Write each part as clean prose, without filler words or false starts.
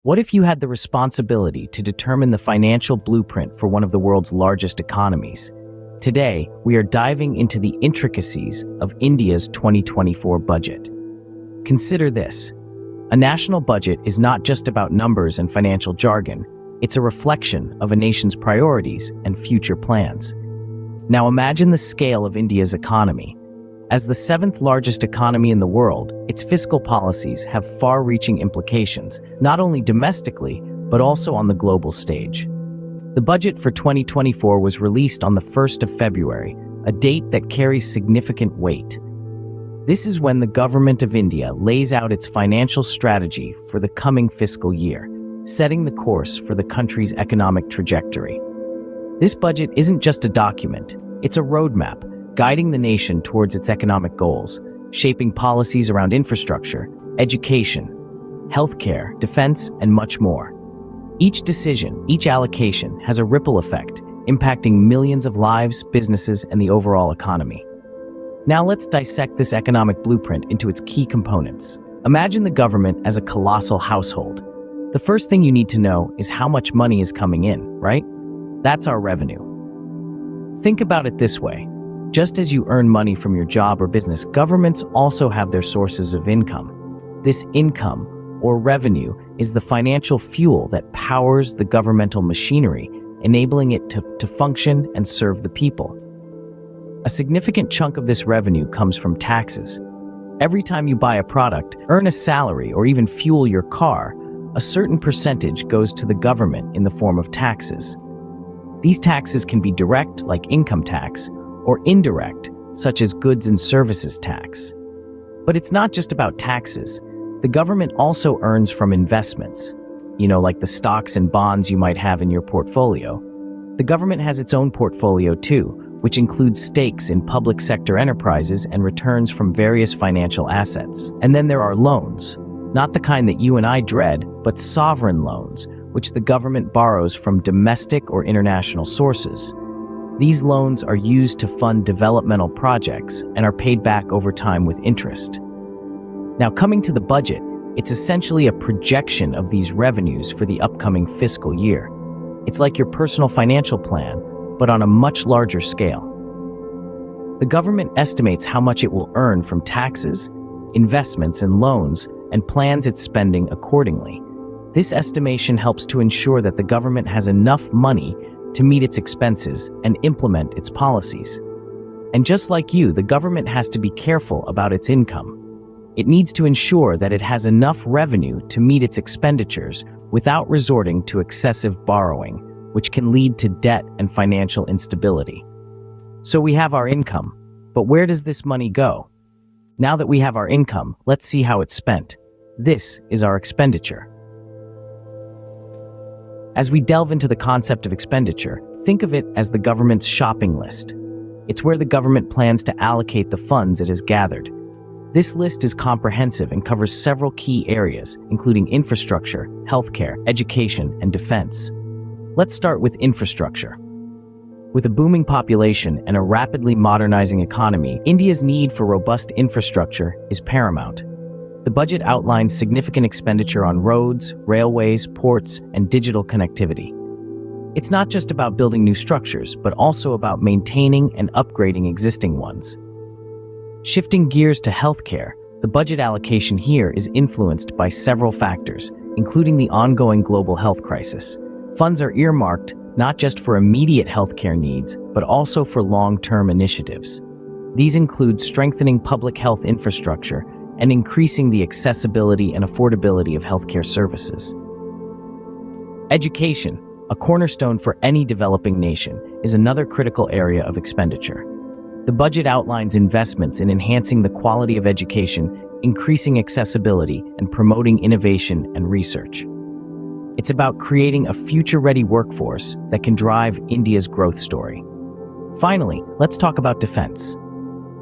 What if you had the responsibility to determine the financial blueprint for one of the world's largest economies? Today, we are diving into the intricacies of India's 2024 budget. Consider this. A national budget is not just about numbers and financial jargon. It's a reflection of a nation's priorities and future plans. Now imagine the scale of India's economy. As the seventh largest economy in the world, its fiscal policies have far-reaching implications, not only domestically, but also on the global stage. The budget for 2024 was released on the 1st of February, a date that carries significant weight. This is when the government of India lays out its financial strategy for the coming fiscal year, setting the course for the country's economic trajectory. This budget isn't just a document, it's a roadmap, guiding the nation towards its economic goals, shaping policies around infrastructure, education, healthcare, defense, and much more. Each decision, each allocation has a ripple effect, impacting millions of lives, businesses, and the overall economy. Now let's dissect this economic blueprint into its key components. Imagine the government as a colossal household. The first thing you need to know is how much money is coming in, right? That's our revenue. Think about it this way. Just as you earn money from your job or business, governments also have their sources of income. This income, or revenue, is the financial fuel that powers the governmental machinery, enabling it to function and serve the people. A significant chunk of this revenue comes from taxes. Every time you buy a product, earn a salary, or even fuel your car, a certain percentage goes to the government in the form of taxes. These taxes can be direct, like income tax, or indirect, such as goods and services tax. But it's not just about taxes. The government also earns from investments, like the stocks and bonds you might have in your portfolio. The government has its own portfolio too, which includes stakes in public sector enterprises and returns from various financial assets. And then there are loans, not the kind that you and I dread, but sovereign loans, which the government borrows from domestic or international sources. These loans are used to fund developmental projects and are paid back over time with interest. Now, coming to the budget, it's essentially a projection of these revenues for the upcoming fiscal year. It's like your personal financial plan, but on a much larger scale. The government estimates how much it will earn from taxes, investments, and loans, and plans its spending accordingly. This estimation helps to ensure that the government has enough money to meet its expenses and implement its policies. And just like you, the government has to be careful about its income. It needs to ensure that it has enough revenue to meet its expenditures without resorting to excessive borrowing, which can lead to debt and financial instability. So we have our income, but where does this money go? Now that we have our income, let's see how it's spent. This is our expenditure. As we delve into the concept of expenditure, think of it as the government's shopping list. It's where the government plans to allocate the funds it has gathered. This list is comprehensive and covers several key areas, including infrastructure, healthcare, education, and defense. Let's start with infrastructure. With a booming population and a rapidly modernizing economy, India's need for robust infrastructure is paramount. The budget outlines significant expenditure on roads, railways, ports, and digital connectivity. It's not just about building new structures, but also about maintaining and upgrading existing ones. Shifting gears to healthcare, the budget allocation here is influenced by several factors, including the ongoing global health crisis. Funds are earmarked not just for immediate healthcare needs, but also for long-term initiatives. These include strengthening public health infrastructure and increasing the accessibility and affordability of healthcare services. Education, a cornerstone for any developing nation, is another critical area of expenditure. The budget outlines investments in enhancing the quality of education, increasing accessibility, and promoting innovation and research. It's about creating a future-ready workforce that can drive India's growth story. Finally, let's talk about defense.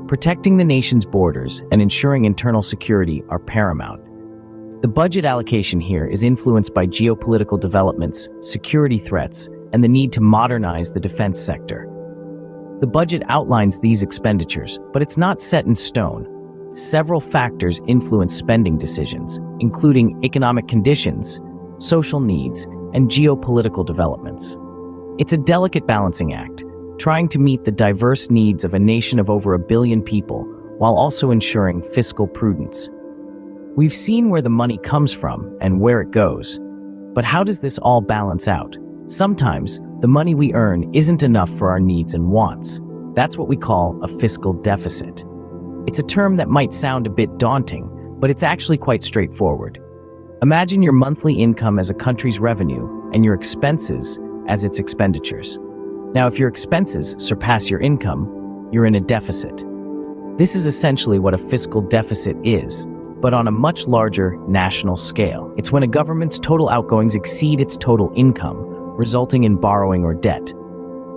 Protecting the nation's borders and ensuring internal security are paramount. The budget allocation here is influenced by geopolitical developments, security threats, and the need to modernize the defense sector. The budget outlines these expenditures, but it's not set in stone. Several factors influence spending decisions, including economic conditions, social needs, and geopolitical developments. It's a delicate balancing act, trying to meet the diverse needs of a nation of over 1 billion people while also ensuring fiscal prudence. We've seen where the money comes from and where it goes. But how does this all balance out? Sometimes, the money we earn isn't enough for our needs and wants. That's what we call a fiscal deficit. It's a term that might sound a bit daunting, but it's actually quite straightforward. Imagine your monthly income as a country's revenue and your expenses as its expenditures. Now, if your expenses surpass your income, you're in a deficit. This is essentially what a fiscal deficit is, but on a much larger national scale. It's when a government's total outgoings exceed its total income, resulting in borrowing or debt.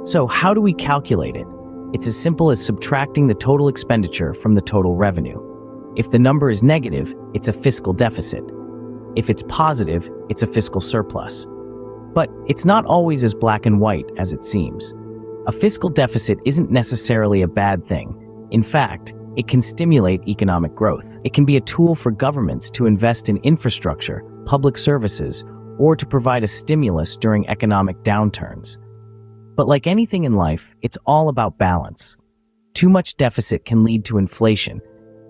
So how do we calculate it? It's as simple as subtracting the total expenditure from the total revenue. If the number is negative, it's a fiscal deficit. If it's positive, it's a fiscal surplus. But it's not always as black and white as it seems. A fiscal deficit isn't necessarily a bad thing. In fact, it can stimulate economic growth. It can be a tool for governments to invest in infrastructure, public services, or to provide a stimulus during economic downturns. But like anything in life, it's all about balance. Too much deficit can lead to inflation,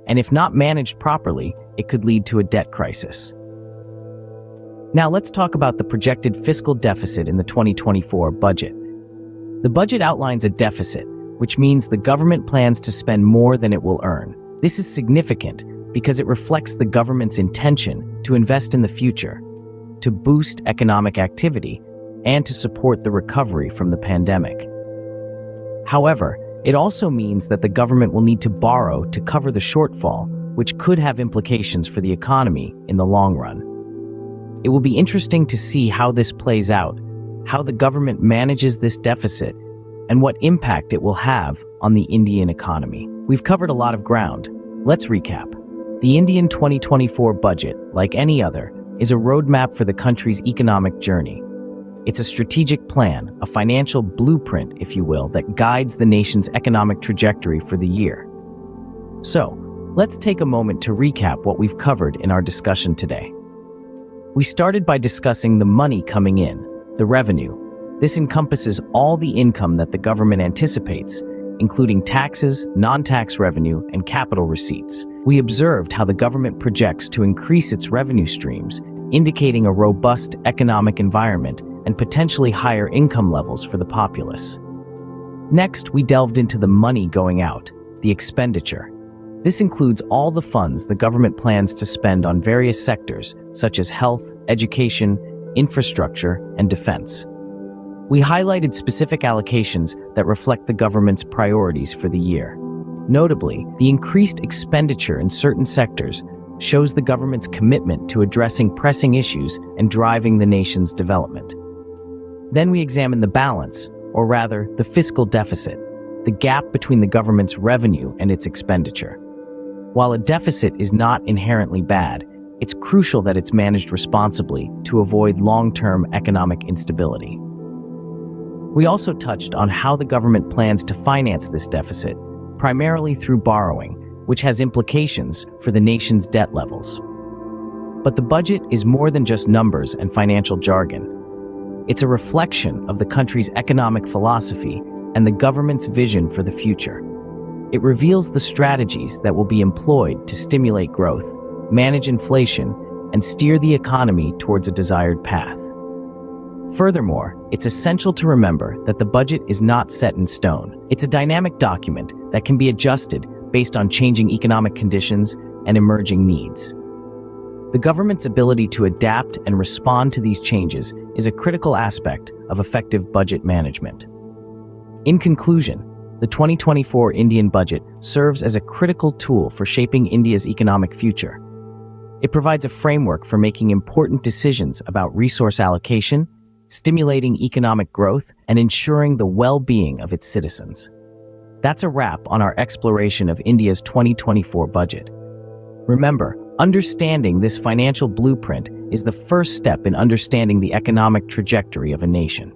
and if not managed properly, it could lead to a debt crisis. Now let's talk about the projected fiscal deficit in the 2024 budget. The budget outlines a deficit, which means the government plans to spend more than it will earn. This is significant because it reflects the government's intention to invest in the future, to boost economic activity, and to support the recovery from the pandemic. However, it also means that the government will need to borrow to cover the shortfall, which could have implications for the economy in the long run. It will be interesting to see how this plays out, how the government manages this deficit, and what impact it will have on the Indian economy. We've covered a lot of ground. Let's recap. The Indian 2024 budget, like any other, is a roadmap for the country's economic journey. It's a strategic plan, a financial blueprint, if you will, that guides the nation's economic trajectory for the year. So, let's take a moment to recap what we've covered in our discussion today. We started by discussing the money coming in, the revenue. This encompasses all the income that the government anticipates, including taxes, non-tax revenue, and capital receipts. We observed how the government projects to increase its revenue streams, indicating a robust economic environment and potentially higher income levels for the populace. Next, we delved into the money going out, the expenditure. This includes all the funds the government plans to spend on various sectors, such as health, education, infrastructure, and defense. We highlighted specific allocations that reflect the government's priorities for the year. Notably, the increased expenditure in certain sectors shows the government's commitment to addressing pressing issues and driving the nation's development. Then we examined the balance, or rather, the fiscal deficit, the gap between the government's revenue and its expenditure. While a deficit is not inherently bad, it's crucial that it's managed responsibly to avoid long-term economic instability. We also touched on how the government plans to finance this deficit, primarily through borrowing, which has implications for the nation's debt levels. But the budget is more than just numbers and financial jargon. It's a reflection of the country's economic philosophy and the government's vision for the future. It reveals the strategies that will be employed to stimulate growth, manage inflation, and steer the economy towards a desired path. Furthermore, it's essential to remember that the budget is not set in stone. It's a dynamic document that can be adjusted based on changing economic conditions and emerging needs. The government's ability to adapt and respond to these changes is a critical aspect of effective budget management. In conclusion, the 2024 Indian budget serves as a critical tool for shaping India's economic future. It provides a framework for making important decisions about resource allocation, stimulating economic growth, and ensuring the well-being of its citizens. That's a wrap on our exploration of India's 2024 budget. Remember, understanding this financial blueprint is the first step in understanding the economic trajectory of a nation.